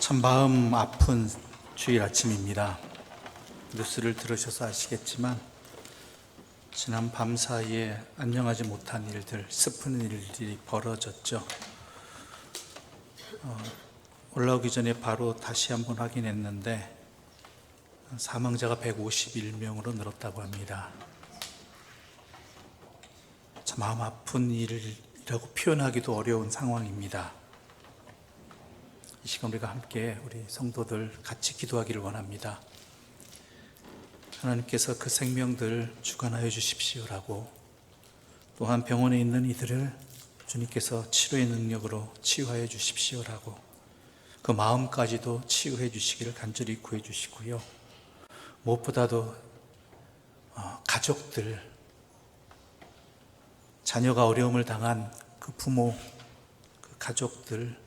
참 마음 아픈 주일 아침입니다. 뉴스를 들으셔서 아시겠지만 지난 밤 사이에 안녕하지 못한 일들, 슬픈 일들이 벌어졌죠. 올라오기 전에 바로 다시 한번 확인했는데 사망자가 151명으로 늘었다고 합니다. 참 마음 아픈 일이라고 표현하기도 어려운 상황입니다. 이 시간 우리가 함께 우리 성도들 같이 기도하기를 원합니다. 하나님께서 그 생명들 주관하여 주십시오라고, 또한 병원에 있는 이들을 주님께서 치료의 능력으로 치유하여 주십시오라고, 그 마음까지도 치유해 주시기를 간절히 구해 주시고요. 무엇보다도 가족들, 자녀가 어려움을 당한 그 부모, 그 가족들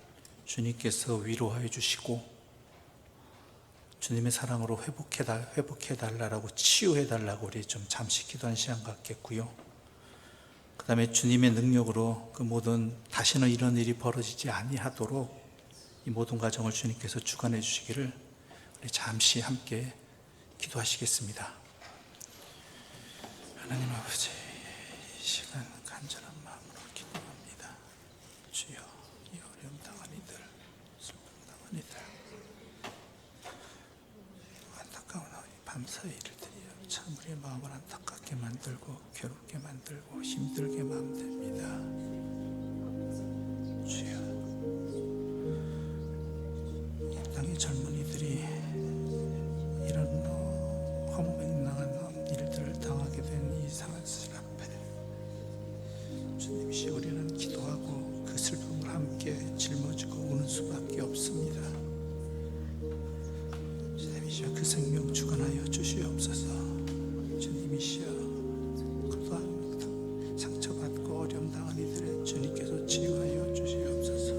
주님께서 위로하여 주시고 주님의 사랑으로 회복해 달라고, 치유해 달라고 우리 좀 잠시 기도한 시간 갖겠고요. 그 다음에 주님의 능력으로 그 모든 다시는 이런 일이 벌어지지 아니하도록 이 모든 과정을 주님께서 주관해 주시기를 우리 잠시 함께 기도하시겠습니다. 하나님 아버지, 이 시간 간절한 마음으로 기도합니다. 주여, 이 어려움 당한 이들, 슬픔 당한 이들, 안타까운 밤사이 일들이요, 참 우리의 마음을 안타깝게 만들고 괴롭게 만들고 힘들게 만듭니다. 주여, 이 땅의 젊은이들이 이런 허무맹랑한 일들을 당하게 된 이 이상한 실 앞에 주님이시 우리는 기도하고 그 슬픔을 함께 짊어지고 우는 수밖에 없습니다. 주님이시여, 그 생명 주관하여 주시옵소서. 주님이시여, 그동안 상처받고 어려움 당한 이들의 주님께서 치유하여 주시옵소서.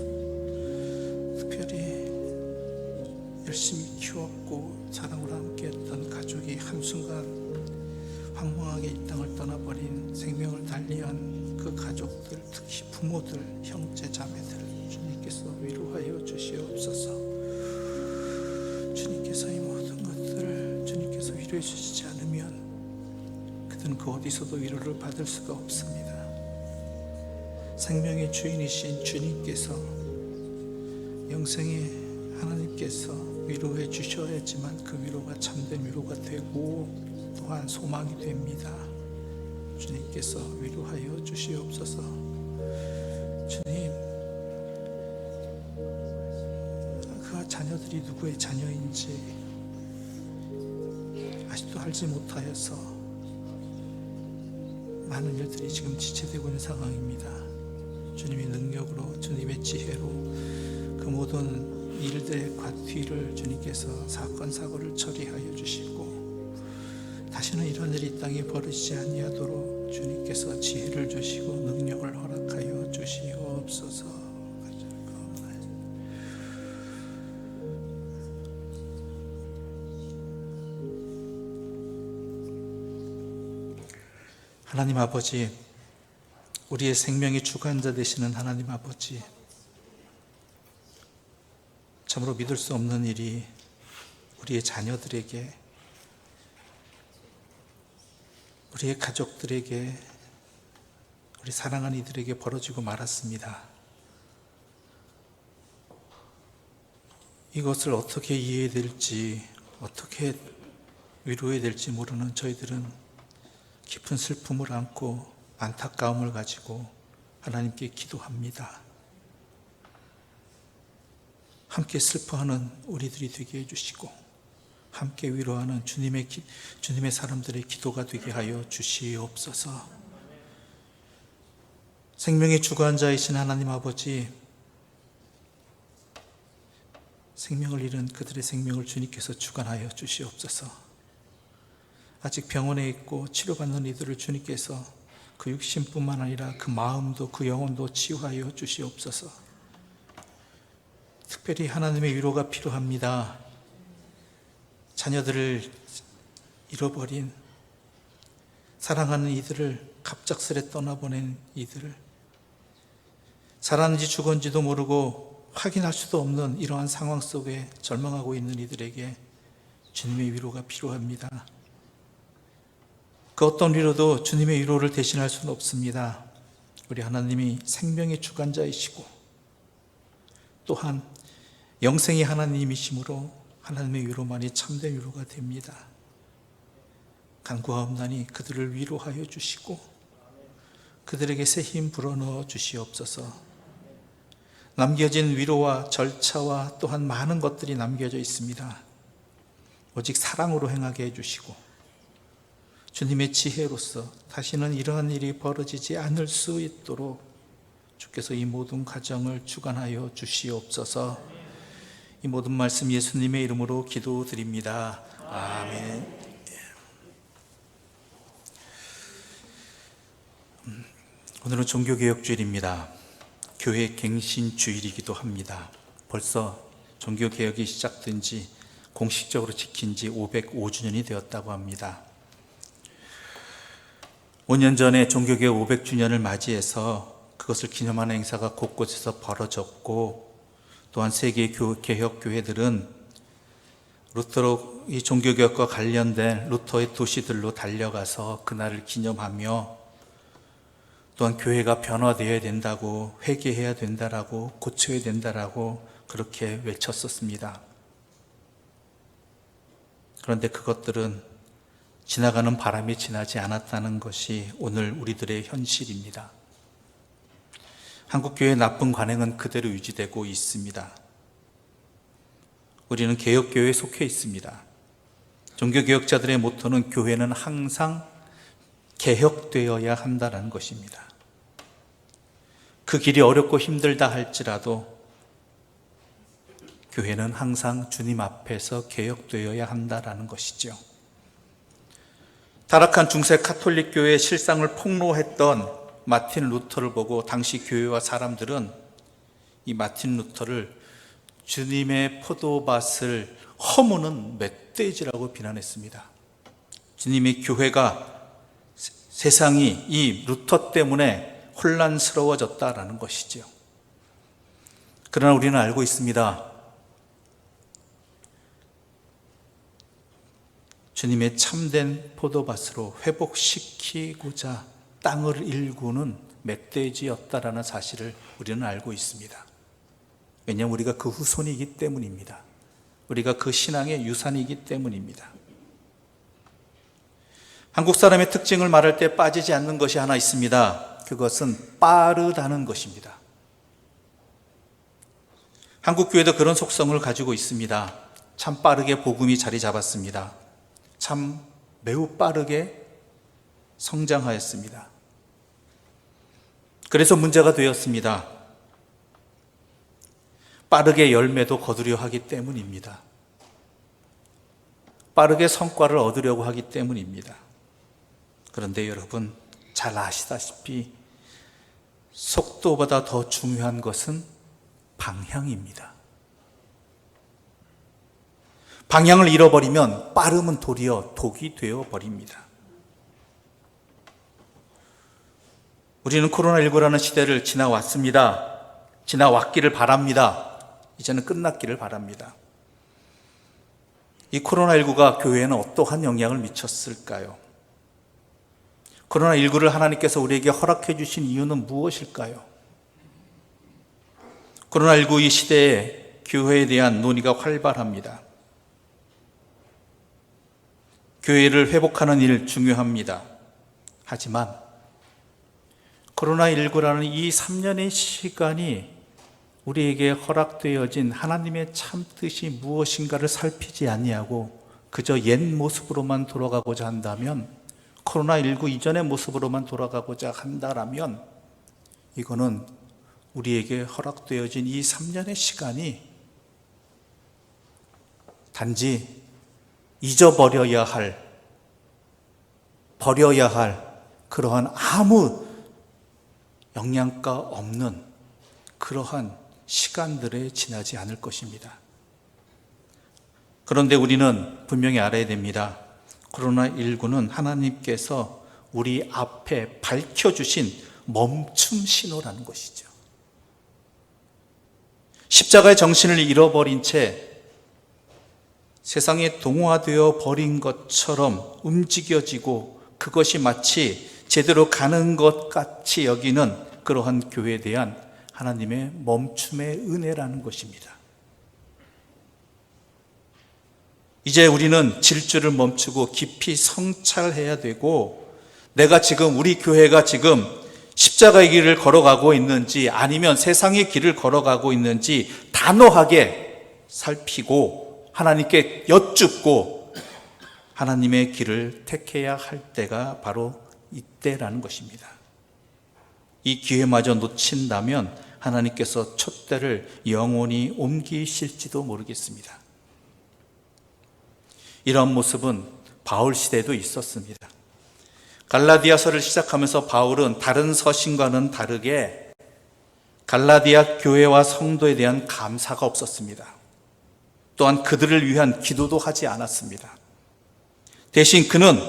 특별히 열심히 키웠고 사랑으로 함께했던 가족이 한순간 황망하게 이 땅을 떠나버린, 생명을 달리한 그 가족들, 특히 부모들, 형제, 자매들 주님께서 위로하여 주시옵소서. 주님께서 이 모든 것들을 주님께서 위로해 주시지 않으면 그들은 그 어디서도 위로를 받을 수가 없습니다. 생명의 주인이신 주님께서, 영생의 하나님께서 위로해 주셔야지만 그 위로가 참된 위로가 되고 또한 소망이 됩니다. 주님께서 위로하여 주시옵소서. 주님, 그 자녀들이 누구의 자녀인지 아직도 알지 못하여서 많은 일들이 지금 지체되고 있는 상황입니다. 주님의 능력으로, 주님의 지혜로 그 모든 일들의 뒤를 주님께서 사건 사고를 처리하여 주시고 다시는 이런 일이 이 땅에 벌어지지 아니하도록 주님께서 지혜를 주시고 능력을 허락하여 주시옵소서. 하나님 아버지, 우리의 생명의 주관자 되시는 하나님 아버지, 참으로 믿을 수 없는 일이 우리의 자녀들에게, 우리의 가족들에게, 우리 사랑하는 이들에게 벌어지고 말았습니다. 이것을 어떻게 이해해야 될지, 어떻게 위로해야 될지 모르는 저희들은 깊은 슬픔을 안고 안타까움을 가지고 하나님께 기도합니다. 함께 슬퍼하는 우리들이 되게 해주시고 함께 위로하는 주님의 사람들의 기도가 되게 하여 주시옵소서. 생명의 주관자이신 하나님 아버지, 생명을 잃은 그들의 생명을 주님께서 주관하여 주시옵소서. 아직 병원에 있고 치료받는 이들을 주님께서 그 육신뿐만 아니라 그 마음도 그 영혼도 치유하여 주시옵소서. 특별히 하나님의 위로가 필요합니다. 자녀들을 잃어버린, 사랑하는 이들을 갑작스레 떠나보낸 이들을, 살았는지 죽었는지도 모르고 확인할 수도 없는 이러한 상황 속에 절망하고 있는 이들에게 주님의 위로가 필요합니다. 그 어떤 위로도 주님의 위로를 대신할 수는 없습니다. 우리 하나님이 생명의 주관자이시고 또한 영생의 하나님이시므로 하나님의 위로만이 참된 위로가 됩니다. 간구하옵나니 그들을 위로하여 주시고 그들에게 새 힘 불어넣어 주시옵소서. 남겨진 위로와 절차와 또한 많은 것들이 남겨져 있습니다. 오직 사랑으로 행하게 해주시고 주님의 지혜로서 다시는 이러한 일이 벌어지지 않을 수 있도록 주께서 이 모든 과정을 주관하여 주시옵소서. 이 모든 말씀 예수님의 이름으로 기도드립니다. 아멘. 오늘은 종교개혁주일입니다. 교회 갱신주일이기도 합니다. 벌써 종교개혁이 시작된 지 공식적으로 지킨 지 505주년이 되었다고 합니다. 5년 전에 종교개혁 500주년을 맞이해서 그것을 기념하는 행사가 곳곳에서 벌어졌고 또한 세계 개혁교회들은 루터로 이 종교개혁과 관련된 루터의 도시들로 달려가서 그날을 기념하며 또한 교회가 변화되어야 된다고, 회개해야 된다라고, 고쳐야 된다라고 그렇게 외쳤었습니다. 그런데 그것들은 지나가는 바람이 지나지 않았다는 것이 오늘 우리들의 현실입니다. 한국교회의 나쁜 관행은 그대로 유지되고 있습니다. 우리는 개혁교회에 속해 있습니다. 종교개혁자들의 모토는 교회는 항상 개혁되어야 한다는 것입니다. 그 길이 어렵고 힘들다 할지라도 교회는 항상 주님 앞에서 개혁되어야 한다는 것이죠. 타락한 중세 카톨릭 교회의 실상을 폭로했던 마틴 루터를 보고 당시 교회와 사람들은 이 마틴 루터를 주님의 포도밭을 허무는 멧돼지라고 비난했습니다. 주님의 교회가, 세상이 이 루터 때문에 혼란스러워졌다라는 것이죠. 그러나 우리는 알고 있습니다. 주님의 참된 포도밭으로 회복시키고자 땅을 일구는 멧돼지였다라는 사실을 우리는 알고 있습니다. 왜냐하면 우리가 그 후손이기 때문입니다. 우리가 그 신앙의 유산이기 때문입니다. 한국 사람의 특징을 말할 때 빠지지 않는 것이 하나 있습니다. 그것은 빠르다는 것입니다. 한국 교회도 그런 속성을 가지고 있습니다. 참 빠르게 복음이 자리 잡았습니다. 참 매우 빠르게 성장하였습니다. 그래서 문제가 되었습니다. 빠르게 열매도 거두려 하기 때문입니다. 빠르게 성과를 얻으려고 하기 때문입니다. 그런데 여러분 잘 아시다시피 속도보다 더 중요한 것은 방향입니다. 방향을 잃어버리면 빠름은 도리어 독이 되어버립니다. 우리는 코로나19라는 시대를 지나왔습니다. 지나왔기를 바랍니다. 이제는 끝났기를 바랍니다. 이 코로나19가 교회에는 어떠한 영향을 미쳤을까요? 코로나19를 하나님께서 우리에게 허락해 주신 이유는 무엇일까요? 코로나19 이 시대에 교회에 대한 논의가 활발합니다. 교회를 회복하는 일 중요합니다. 하지만 코로나19라는 이 3년의 시간이 우리에게 허락되어진 하나님의 참 뜻이 무엇인가를 살피지 아니하고 그저 옛 모습으로만 돌아가고자 한다면, 코로나19 이전의 모습으로만 돌아가고자 한다라면 이거는 우리에게 허락되어진 이 3년의 시간이 단지 잊어버려야 할, 버려야 할 그러한 아무 영양가 없는 그러한 시간들에 지나지 않을 것입니다. 그런데 우리는 분명히 알아야 됩니다. 코로나19는 하나님께서 우리 앞에 밝혀주신 멈춤 신호라는 것이죠. 십자가의 정신을 잃어버린 채 세상에 동화되어 버린 것처럼 움직여지고 그것이 마치 제대로 가는 것 같이 여기는 그러한 교회에 대한 하나님의 멈춤의 은혜라는 것입니다. 이제 우리는 질주를 멈추고 깊이 성찰해야 되고, 내가 지금, 우리 교회가 지금 십자가의 길을 걸어가고 있는지 아니면 세상의 길을 걸어가고 있는지 단호하게 살피고 하나님께 여쭙고 하나님의 길을 택해야 할 때가 바로 이때라는 것입니다. 이 기회마저 놓친다면 하나님께서 촛대를 영원히 옮기실지도 모르겠습니다. 이런 모습은 바울 시대에도 있었습니다. 갈라디아서를 시작하면서 바울은 다른 서신과는 다르게 갈라디아 교회와 성도에 대한 감사가 없었습니다. 또한 그들을 위한 기도도 하지 않았습니다. 대신 그는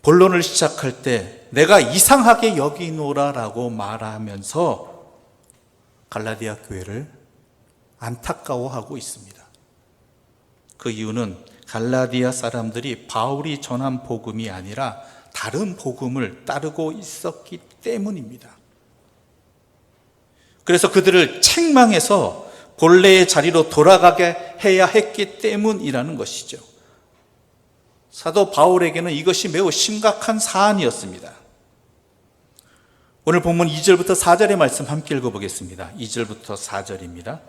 본론을 시작할 때 내가 이상하게 여기노라라고 말하면서 갈라디아 교회를 안타까워하고 있습니다. 그 이유는 갈라디아 사람들이 바울이 전한 복음이 아니라 다른 복음을 따르고 있었기 때문입니다. 그래서 그들을 책망해서 본래의 자리로 돌아가게 해야 했기 때문이라는 것이죠. 사도 바울에게는 이것이 매우 심각한 사안이었습니다. 오늘 본문 2절부터 4절의 말씀 함께 읽어보겠습니다. 2절부터 4절입니다.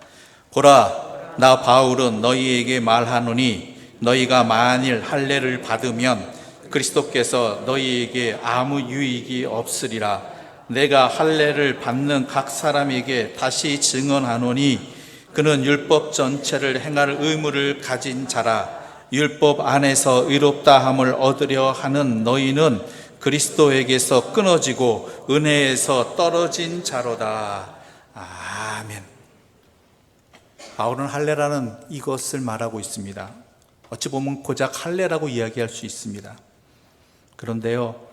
보라, 나 바울은 너희에게 말하노니 너희가 만일 할례를 받으면 그리스도께서 너희에게 아무 유익이 없으리라. 내가 할례를 받는 각 사람에게 다시 증언하노니 그는 율법 전체를 행할 의무를 가진 자라. 율법 안에서 의롭다 함을 얻으려 하는 너희는 그리스도에게서 끊어지고 은혜에서 떨어진 자로다. 아멘. 바울은 할례라는 이것을 말하고 있습니다. 어찌 보면 고작 할례라고 이야기할 수 있습니다. 그런데요,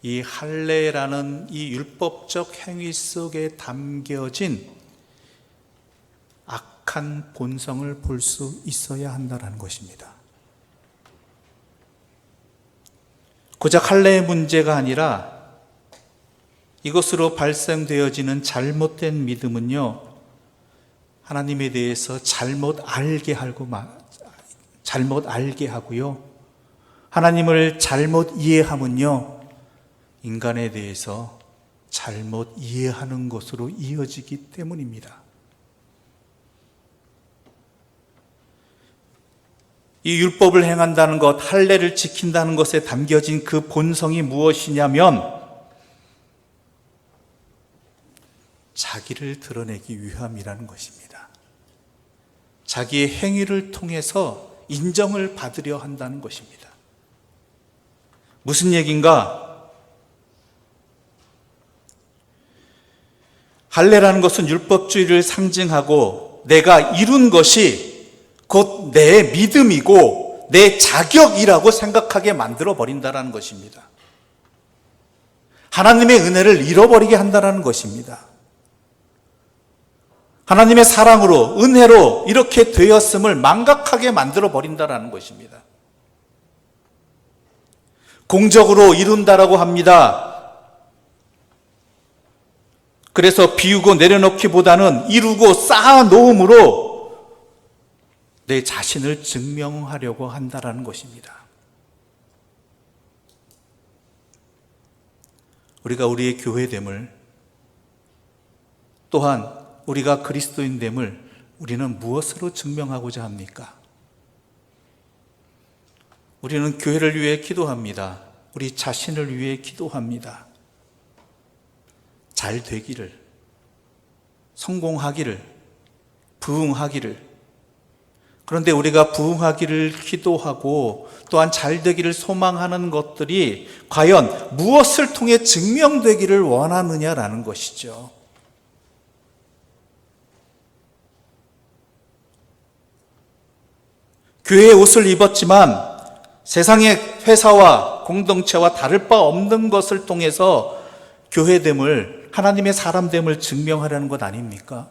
이 할례라는 이 율법적 행위 속에 담겨진 악한 본성을 볼 수 있어야 한다는 것입니다. 고작 할례의 문제가 아니라 이것으로 발생되어지는 잘못된 믿음은요, 하나님에 대해서 잘못 알게 하고요, 하나님을 잘못 이해하면요, 인간에 대해서 잘못 이해하는 것으로 이어지기 때문입니다. 이 율법을 행한다는 것, 할례를 지킨다는 것에 담겨진 그 본성이 무엇이냐면 자기를 드러내기 위함이라는 것입니다. 자기의 행위를 통해서 인정을 받으려 한다는 것입니다. 무슨 얘기인가? 할례라는 것은 율법주의를 상징하고 내가 이룬 것이 곧 내 믿음이고 내 자격이라고 생각하게 만들어 버린다는 것입니다. 하나님의 은혜를 잃어버리게 한다는 것입니다. 하나님의 사랑으로, 은혜로 이렇게 되었음을 망각하게 만들어 버린다는 것입니다. 공적으로 이룬다라고 합니다. 그래서 비우고 내려놓기보다는 이루고 쌓아놓음으로 내 자신을 증명하려고 한다는 것입니다. 우리가 우리의 교회됨을, 또한 우리가 그리스도인됨을 우리는 무엇으로 증명하고자 합니까? 우리는 교회를 위해 기도합니다. 우리 자신을 위해 기도합니다. 잘 되기를, 성공하기를, 부흥하기를. 그런데 우리가 부흥하기를 기도하고 또한 잘 되기를 소망하는 것들이 과연 무엇을 통해 증명되기를 원하느냐라는 것이죠. 교회의 옷을 입었지만 세상의 회사와 공동체와 다를 바 없는 것을 통해서 교회됨을, 하나님의 사람됨을 증명하려는 것 아닙니까?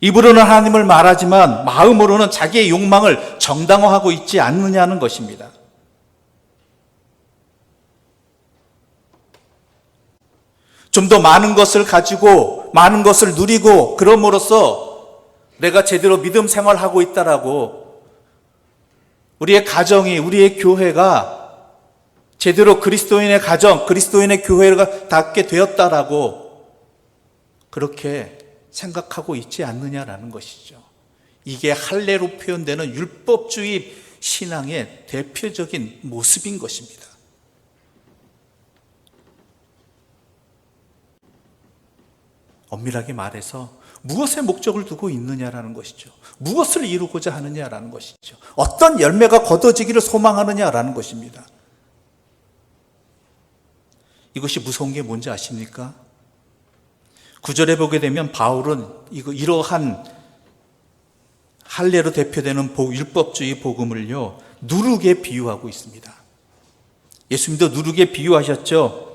입으로는 하나님을 말하지만 마음으로는 자기의 욕망을 정당화하고 있지 않느냐는 것입니다. 좀 더 많은 것을 가지고 많은 것을 누리고 그럼으로써 내가 제대로 믿음 생활하고 있다라고, 우리의 가정이, 우리의 교회가 제대로 그리스도인의 가정, 그리스도인의 교회가 닿게 되었다라고 그렇게 생각하고 있지 않느냐라는 것이죠. 이게 할례로 표현되는 율법주의 신앙의 대표적인 모습인 것입니다. 엄밀하게 말해서 무엇에 목적을 두고 있느냐라는 것이죠. 무엇을 이루고자 하느냐라는 것이죠. 어떤 열매가 거둬지기를 소망하느냐라는 것입니다. 이것이 무서운 게 뭔지 아십니까? 9절에 보게 되면 바울은 이러한 할례로 대표되는 율법주의 복음을요, 누룩에 비유하고 있습니다. 예수님도 누룩에 비유하셨죠.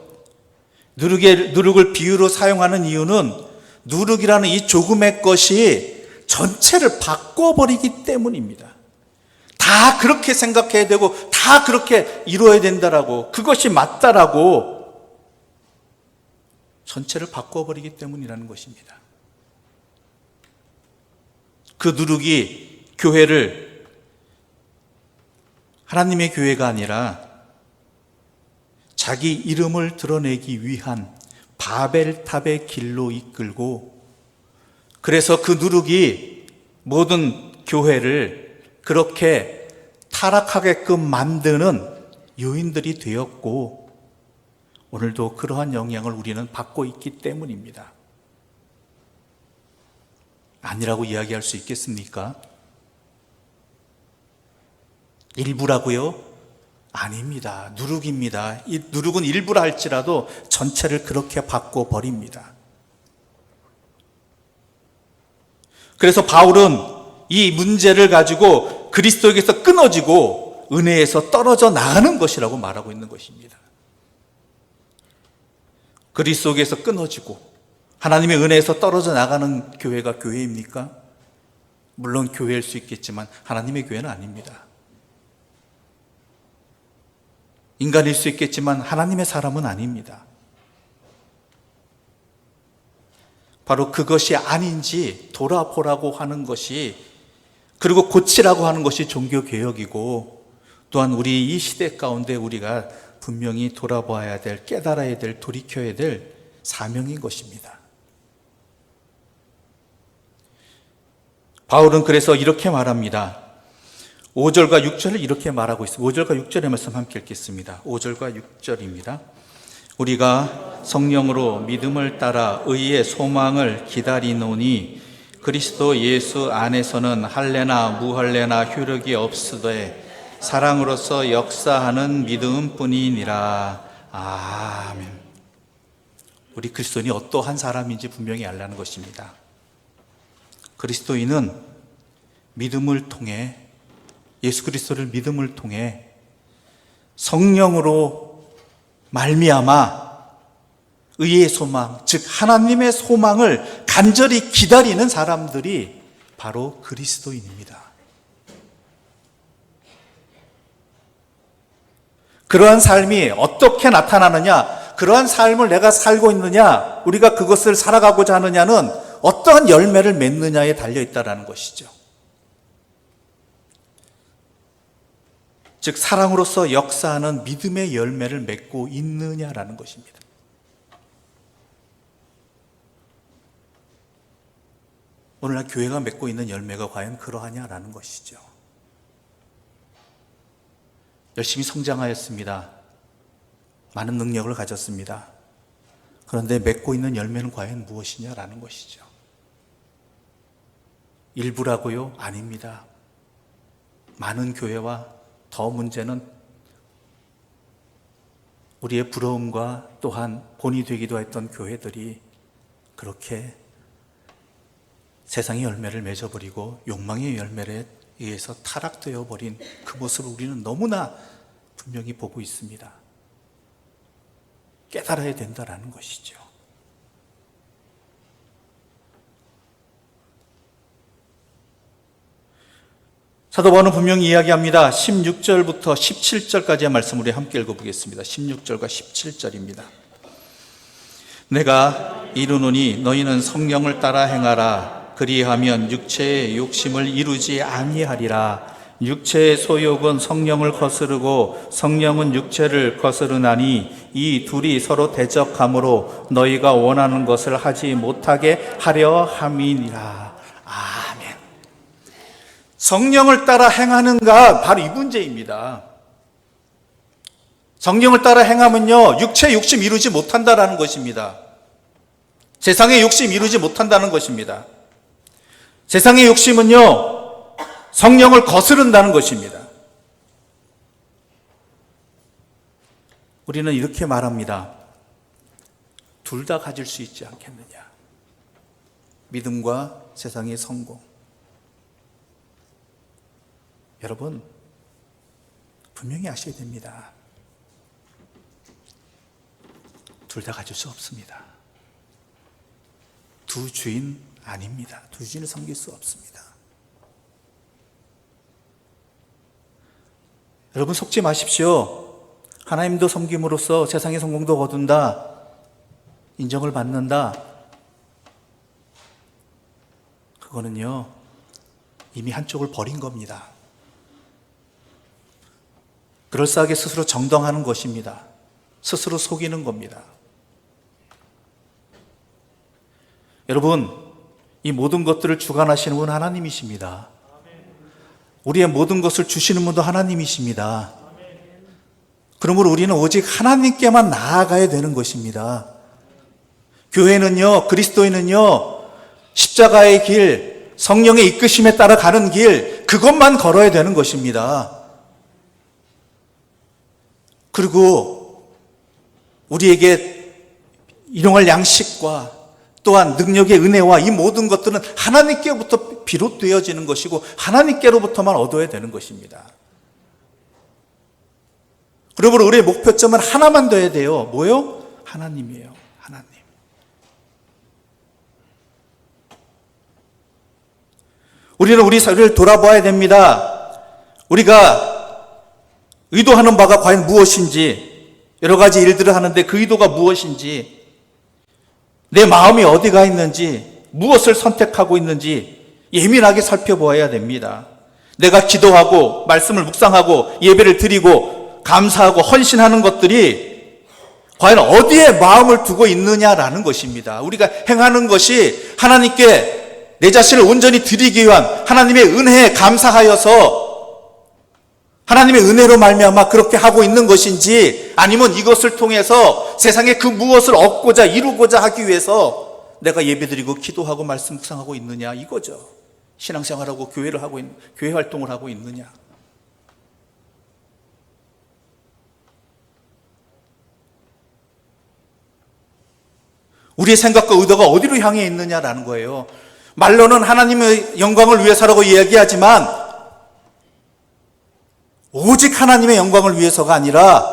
누룩을 비유로 사용하는 이유는 누룩이라는 이 조금의 것이 전체를 바꿔버리기 때문입니다. 다 그렇게 생각해야 되고 다 그렇게 이루어야 된다라고, 그것이 맞다라고 전체를 바꿔버리기 때문이라는 것입니다. 그 누룩이 교회를, 하나님의 교회가 아니라 자기 이름을 드러내기 위한 바벨탑의 길로 이끌고, 그래서 그 누룩이 모든 교회를 그렇게 타락하게끔 만드는 요인들이 되었고, 오늘도 그러한 영향을 우리는 받고 있기 때문입니다. 아니라고 이야기할 수 있겠습니까? 일부라고요? 아닙니다. 누룩입니다. 이 누룩은 일부라 할지라도 전체를 그렇게 바꿔버립니다. 그래서 바울은 이 문제를 가지고 그리스도에게서 끊어지고 은혜에서 떨어져 나가는 것이라고 말하고 있는 것입니다. 그리스도에게서 끊어지고 하나님의 은혜에서 떨어져 나가는 교회가 교회입니까? 물론 교회일 수 있겠지만 하나님의 교회는 아닙니다. 인간일 수 있겠지만 하나님의 사람은 아닙니다. 바로 그것이 아닌지 돌아보라고 하는 것이, 그리고 고치라고 하는 것이 종교개혁이고, 또한 우리 이 시대 가운데 우리가 분명히 돌아봐야 될, 깨달아야 될, 돌이켜야 될 사명인 것입니다. 바울은 그래서 이렇게 말합니다. 5절과 6절을 이렇게 말하고 있습니다. 5절과 6절의 말씀 함께 읽겠습니다. 5절과 6절입니다. 우리가 성령으로 믿음을 따라 의의 소망을 기다리노니 그리스도 예수 안에서는 할례나 무할례나 효력이 없으되 사랑으로서 역사하는 믿음뿐이니라. 아멘. 우리 그리스도인이 어떠한 사람인지 분명히 알라는 것입니다. 그리스도인은 믿음을 통해, 예수 그리스도를 믿음을 통해 성령으로 말미암아 의의 소망, 즉 하나님의 소망을 간절히 기다리는 사람들이 바로 그리스도인입니다. 그러한 삶이 어떻게 나타나느냐, 그러한 삶을 내가 살고 있느냐, 우리가 그것을 살아가고자 하느냐는 어떠한 열매를 맺느냐에 달려있다는 것이죠. 즉 사랑으로서 역사하는 믿음의 열매를 맺고 있느냐라는 것입니다. 오늘날 교회가 맺고 있는 열매가 과연 그러하냐라는 것이죠. 열심히 성장하였습니다. 많은 능력을 가졌습니다. 그런데 맺고 있는 열매는 과연 무엇이냐라는 것이죠. 일부라고요? 아닙니다. 많은 교회와 더 문제는 우리의 부러움과 또한 본이 되기도 했던 교회들이 그렇게 세상의 열매를 맺어버리고 욕망의 열매에 의해서 타락되어 버린 그 모습을 우리는 너무나 분명히 보고 있습니다. 깨달아야 된다라는 것이죠. 사도 바울은 분명히 이야기합니다. 16절부터 17절까지의 말씀 우리 함께 읽어보겠습니다. 16절과 17절입니다. 내가 이르노니 너희는 성령을 따라 행하라. 그리하면 육체의 욕심을 이루지 아니하리라. 육체의 소욕은 성령을 거스르고 성령은 육체를 거스르나니 이 둘이 서로 대적하므로 너희가 원하는 것을 하지 못하게 하려 함이니라. 아멘. 성령을 따라 행하는가 바로 이 문제입니다. 성령을 따라 행하면요 육체의 욕심 이루지 못한다라는 것입니다. 세상의 욕심 이루지 못한다는 것입니다. 세상의 욕심은요 성령을 거스른다는 것입니다. 우리는 이렇게 말합니다. 둘 다 가질 수 있지 않겠느냐. 믿음과 세상의 성공. 여러분 분명히 아셔야 됩니다. 둘 다 가질 수 없습니다. 두 주인 아닙니다. 두 주인을 섬길 수 없습니다. 여러분 속지 마십시오. 하나님도 섬김으로써 세상의 성공도 거둔다. 인정을 받는다. 그거는요 이미 한쪽을 버린 겁니다. 그럴싸하게 스스로 정당하는 것입니다. 스스로 속이는 겁니다. 여러분, 이 모든 것들을 주관하시는 분은 하나님이십니다. 우리의 모든 것을 주시는 분도 하나님이십니다. 그러므로 우리는 오직 하나님께만 나아가야 되는 것입니다. 교회는요, 그리스도인은요, 십자가의 길, 성령의 이끄심에 따라 가는 길, 그것만 걸어야 되는 것입니다. 그리고 우리에게 일용할 양식과 또한 능력의 은혜와 이 모든 것들은 하나님께로부터 비롯되어지는 것이고 하나님께로부터만 얻어야 되는 것입니다. 그러므로 우리의 목표점은 하나만 돼야 돼요. 뭐요? 하나님이에요. 하나님. 우리는 우리 사회를 돌아봐야 됩니다. 우리가 의도하는 바가 과연 무엇인지, 여러 가지 일들을 하는데 그 의도가 무엇인지, 내 마음이 어디가 있는지, 무엇을 선택하고 있는지 예민하게 살펴보아야 됩니다. 내가 기도하고 말씀을 묵상하고 예배를 드리고 감사하고 헌신하는 것들이 과연 어디에 마음을 두고 있느냐라는 것입니다. 우리가 행하는 것이 하나님께 내 자신을 온전히 드리기 위한 하나님의 은혜에 감사하여서 하나님의 은혜로 말미암아 그렇게 하고 있는 것인지, 아니면 이것을 통해서 세상에 그 무엇을 얻고자 이루고자 하기 위해서 내가 예배드리고 기도하고 말씀 묵상하고 있느냐, 이거죠. 신앙생활하고 교회를 하고 있는, 교회 활동을 하고 있느냐. 우리의 생각과 의도가 어디로 향해 있느냐라는 거예요. 말로는 하나님의 영광을 위해서라고 이야기하지만 오직 하나님의 영광을 위해서가 아니라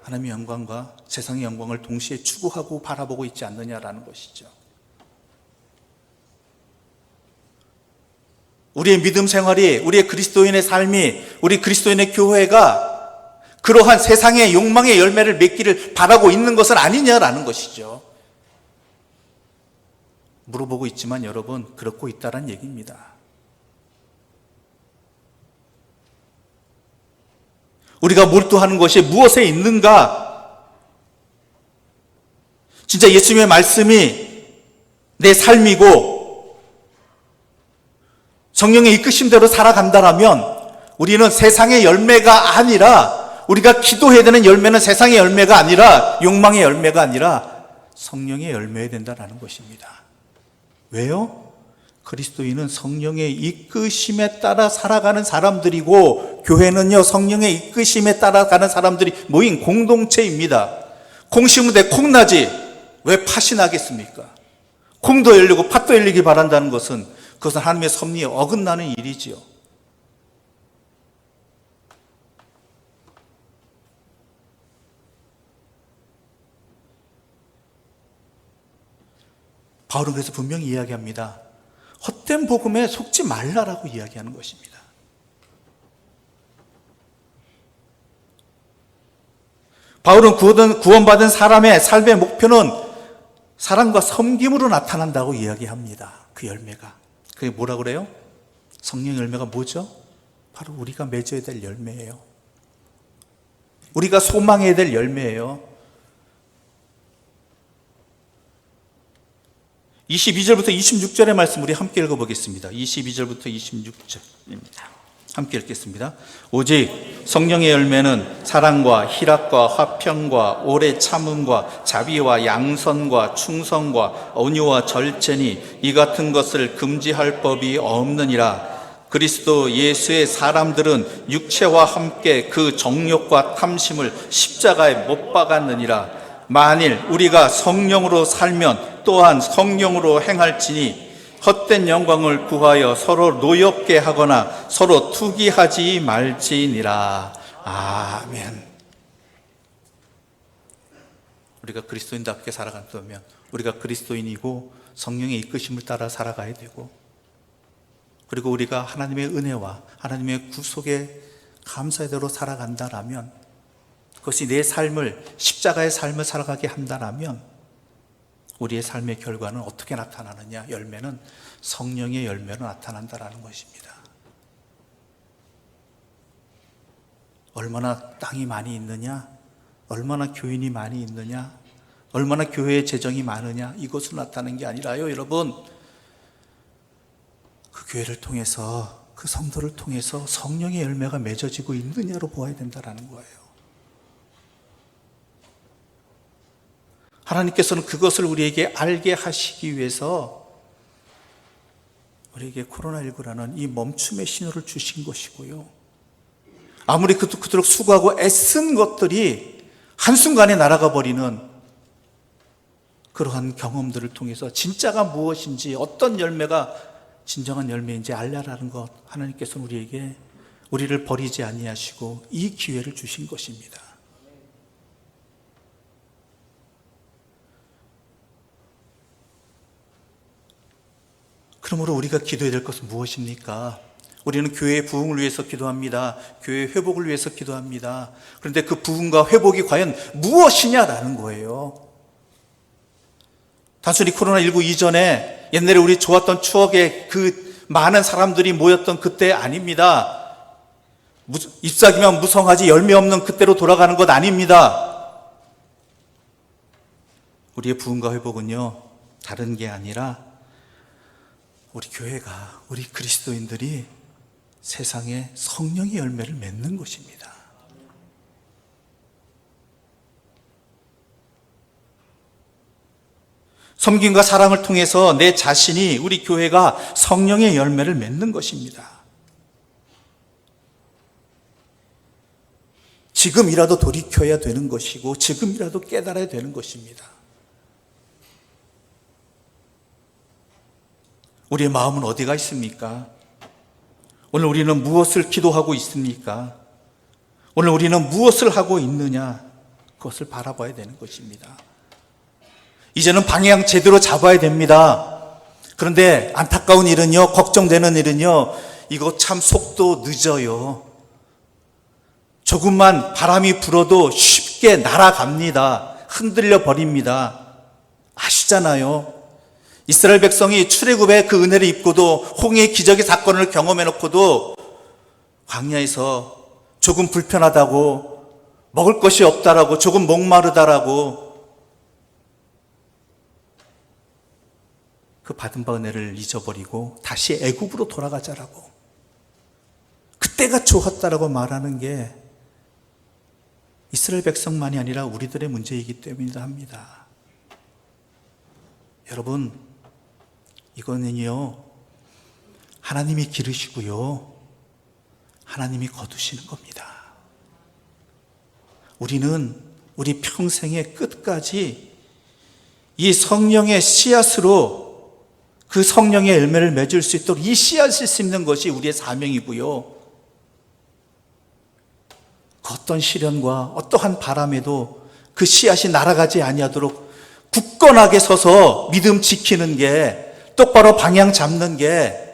하나님의 영광과 세상의 영광을 동시에 추구하고 바라보고 있지 않느냐라는 것이죠. 우리의 믿음 생활이, 우리의 그리스도인의 삶이, 우리 그리스도인의 교회가 그러한 세상의 욕망의 열매를 맺기를 바라고 있는 것은 아니냐라는 것이죠. 물어보고 있지만 여러분, 그렇고 있다는 얘기입니다. 우리가 몰두하는 것이 무엇에 있는가? 진짜 예수님의 말씀이 내 삶이고 성령의 이끄심대로 살아간다라면 우리는 세상의 열매가 아니라, 우리가 기도해야 되는 열매는 세상의 열매가 아니라, 욕망의 열매가 아니라 성령의 열매여야 된다는 것입니다. 왜요? 그리스도인은 성령의 이끄심에 따라 살아가는 사람들이고, 교회는요 성령의 이끄심에 따라가는 사람들이 모인 공동체입니다. 콩 심은데 콩나지 왜 팥이 나겠습니까? 콩도 열리고 팥도 열리기 바란다는 것은 그것은 하나님의 섭리에 어긋나는 일이지요. 바울은 그래서 분명히 이야기합니다. 헛된 복음에 속지 말라라고 이야기하는 것입니다. 바울은 구원받은 사람의 삶의 목표는 사랑과 섬김으로 나타난다고 이야기합니다. 그 열매가. 그게 뭐라 그래요? 성령 열매가 뭐죠? 바로 우리가 맺어야 될 열매예요. 우리가 소망해야 될 열매예요. 22절부터 26절의 말씀 우리 함께 읽어보겠습니다. 22절부터 26절입니다. 함께 읽겠습니다. 오직 성령의 열매는 사랑과 희락과 화평과 오래 참음과 자비와 양선과 충성과 온유와 절제니 이 같은 것을 금지할 법이 없느니라. 그리스도 예수의 사람들은 육체와 함께 그 정욕과 탐심을 십자가에 못 박았느니라. 만일 우리가 성령으로 살면 또한 성령으로 행할지니 헛된 영광을 구하여 서로 노엽게 하거나 서로 투기하지 말지니라. 아멘. 우리가 그리스도인답게 살아간다면 우리가 그리스도인이고 성령의 이끄심을 따라 살아가야 되고, 그리고 우리가 하나님의 은혜와 하나님의 구속에 감사의 대로 살아간다라면, 그것이 내 삶을, 십자가의 삶을 살아가게 한다라면 우리의 삶의 결과는 어떻게 나타나느냐? 열매는 성령의 열매로 나타난다라는 것입니다. 얼마나 땅이 많이 있느냐? 얼마나 교인이 많이 있느냐? 얼마나 교회의 재정이 많으냐? 이것으로 나타나는 게 아니라요, 여러분. 그 교회를 통해서, 그 성도를 통해서 성령의 열매가 맺어지고 있느냐로 보아야 된다라는 거예요. 하나님께서는 그것을 우리에게 알게 하시기 위해서 우리에게 코로나19라는 이 멈춤의 신호를 주신 것이고요. 아무리 그토록 수고하고 애쓴 것들이 한순간에 날아가 버리는 그러한 경험들을 통해서 진짜가 무엇인지, 어떤 열매가 진정한 열매인지 알라라는 것, 하나님께서는 우리를 버리지 아니하시고 이 기회를 주신 것입니다. 그러므로 우리가 기도해야 될 것은 무엇입니까? 우리는 교회의 부흥을 위해서 기도합니다. 교회의 회복을 위해서 기도합니다. 그런데 그 부흥과 회복이 과연 무엇이냐라는 거예요. 단순히 코로나19 이전에 옛날에 우리 좋았던 추억의 그 많은 사람들이 모였던 그때 아닙니다. 잎사귀만 무성하지 열매 없는 그때로 돌아가는 것 아닙니다. 우리의 부흥과 회복은요, 다른 게 아니라 우리 교회가, 우리 그리스도인들이 세상에 성령의 열매를 맺는 것입니다. 섬김과 사랑을 통해서 내 자신이, 우리 교회가 성령의 열매를 맺는 것입니다. 지금이라도 돌이켜야 되는 것이고, 지금이라도 깨달아야 되는 것입니다. 우리의 마음은 어디가 있습니까? 오늘 우리는 무엇을 기도하고 있습니까? 오늘 우리는 무엇을 하고 있느냐? 그것을 바라봐야 되는 것입니다. 이제는 방향 제대로 잡아야 됩니다. 그런데 안타까운 일은요, 걱정되는 일은요, 이거 참 속도 늦어요. 조금만 바람이 불어도 쉽게 날아갑니다. 흔들려 버립니다. 아시잖아요. 이스라엘 백성이 출애굽의 그 은혜를 입고도, 홍해의 기적의 사건을 경험해놓고도 광야에서 조금 불편하다고, 먹을 것이 없다라고, 조금 목마르다라고 그 받은 바 은혜를 잊어버리고 다시 애굽으로 돌아가자라고, 그때가 좋았다라고 말하는 게 이스라엘 백성만이 아니라 우리들의 문제이기 때문이다 합니다. 여러분, 이거는요, 하나님이 기르시고요, 하나님이 거두시는 겁니다. 우리는 우리 평생의 끝까지 이 성령의 씨앗으로 그 성령의 열매를 맺을 수 있도록 이 씨앗을 심는 것이 우리의 사명이고요, 그 어떤 시련과 어떠한 바람에도 그 씨앗이 날아가지 아니하도록 굳건하게 서서 믿음 지키는 게, 똑바로 방향 잡는 게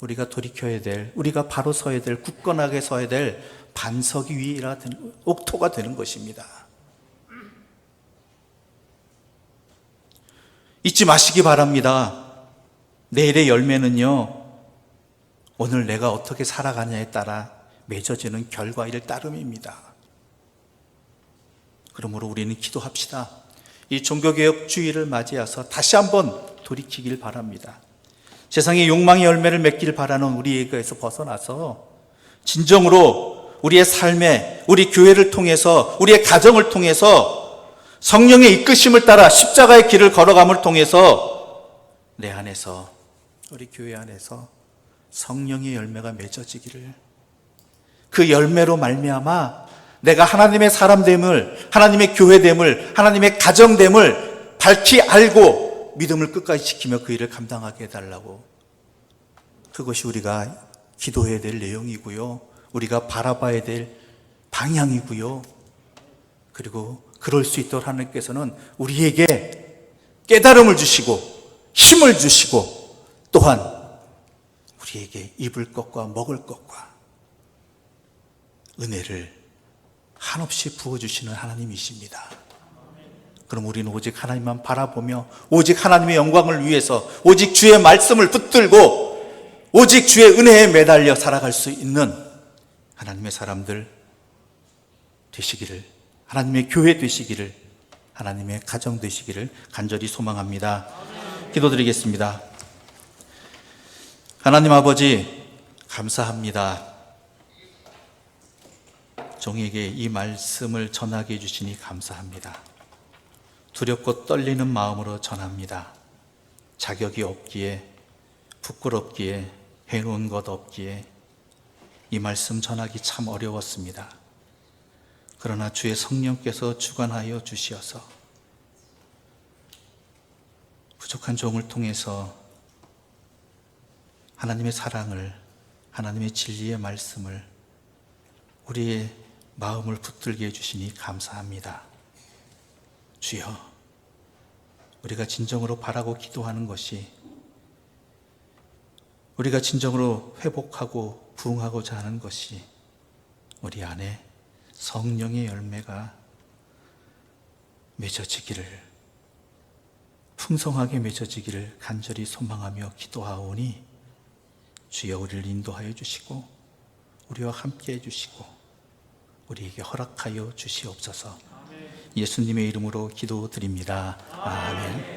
우리가 돌이켜야 될, 우리가 바로 서야 될, 굳건하게 서야 될 반석 위라 옥토가 되는 것입니다. 잊지 마시기 바랍니다. 내일의 열매는요, 오늘 내가 어떻게 살아가냐에 따라 맺어지는 결과일 따름입니다. 그러므로 우리는 기도합시다. 이 종교개혁 주의를 맞이해서 다시 한번 돌이키길 바랍니다. 세상의 욕망의 열매를 맺길 바라는 우리에게서 벗어나서 진정으로 우리의 삶에, 우리 교회를 통해서, 우리의 가정을 통해서 성령의 이끄심을 따라 십자가의 길을 걸어감을 통해서 내 안에서, 우리 교회 안에서 성령의 열매가 맺어지기를, 그 열매로 말미암아 내가 하나님의 사람됨을, 하나님의 교회됨을, 하나님의 가정됨을 밝히 알고 믿음을 끝까지 지키며 그 일을 감당하게 해달라고, 그것이 우리가 기도해야 될 내용이고요, 우리가 바라봐야 될 방향이고요. 그리고 그럴 수 있도록 하나님께서는 우리에게 깨달음을 주시고 힘을 주시고 또한 우리에게 입을 것과 먹을 것과 은혜를 한없이 부어주시는 하나님이십니다. 그럼 우리는 오직 하나님만 바라보며 오직 하나님의 영광을 위해서 오직 주의 말씀을 붙들고 오직 주의 은혜에 매달려 살아갈 수 있는 하나님의 사람들 되시기를, 하나님의 교회 되시기를, 하나님의 가정 되시기를 간절히 소망합니다. 기도드리겠습니다. 하나님 아버지, 감사합니다. 종에게 이 말씀을 전하게 해주시니 감사합니다. 두렵고 떨리는 마음으로 전합니다. 자격이 없기에, 부끄럽기에, 해놓은 것 없기에 이 말씀 전하기 참 어려웠습니다. 그러나 주의 성령께서 주관하여 주시어서 부족한 종을 통해서 하나님의 사랑을, 하나님의 진리의 말씀을 우리의 마음을 붙들게 해주시니 감사합니다. 주여, 우리가 진정으로 바라고 기도하는 것이, 우리가 진정으로 회복하고 부흥하고자 하는 것이 우리 안에 성령의 열매가 맺어지기를, 풍성하게 맺어지기를 간절히 소망하며 기도하오니 주여 우리를 인도하여 주시고 우리와 함께 해주시고 우리에게 허락하여 주시옵소서. 예수님의 이름으로 기도드립니다. 아멘.